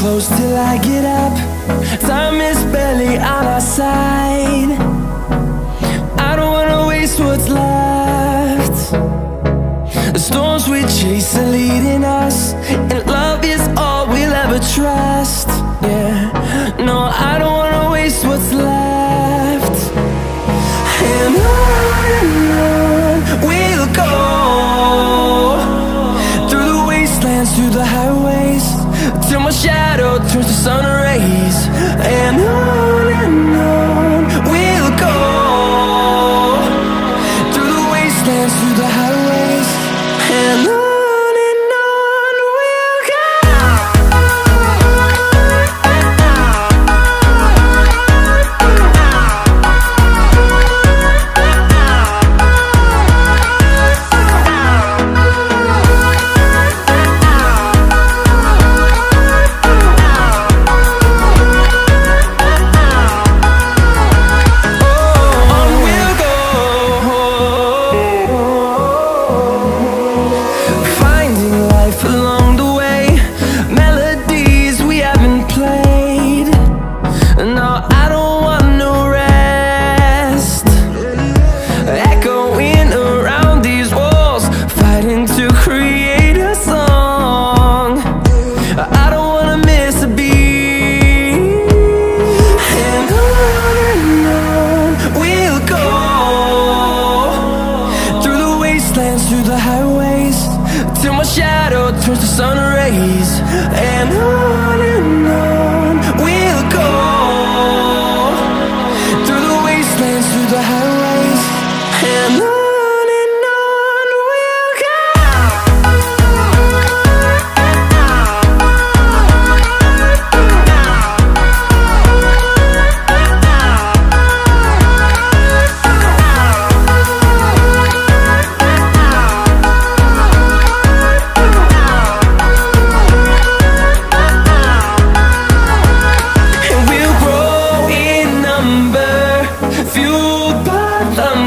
Close till I get up. Time is barely on our side. I don't wanna waste what's left. The storms we chase are leading us, and love is all we'll ever trust. Yeah, no, I don't wanna waste what's left. And on we'll go, through the wastelands, through the highways, till my shadow turns to sun rays. And on we'll go, through the wastelands, through the highways, and on and towards the sun rays. And on we'll go, through the wastelands, through the highways. And on we'll go.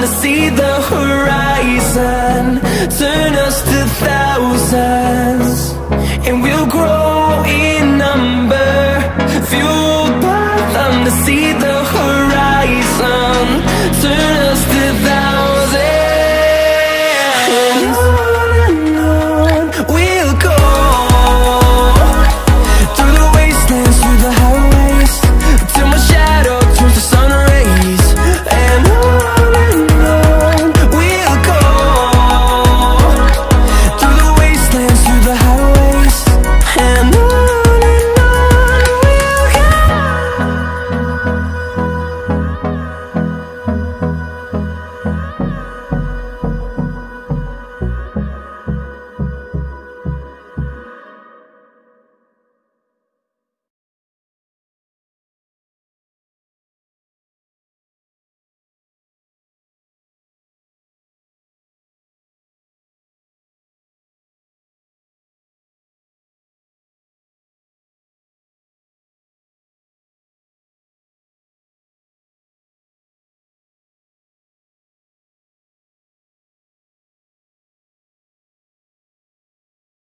To see the horizon, turn us to thousands, and we'll grow in number, fueled by them to see the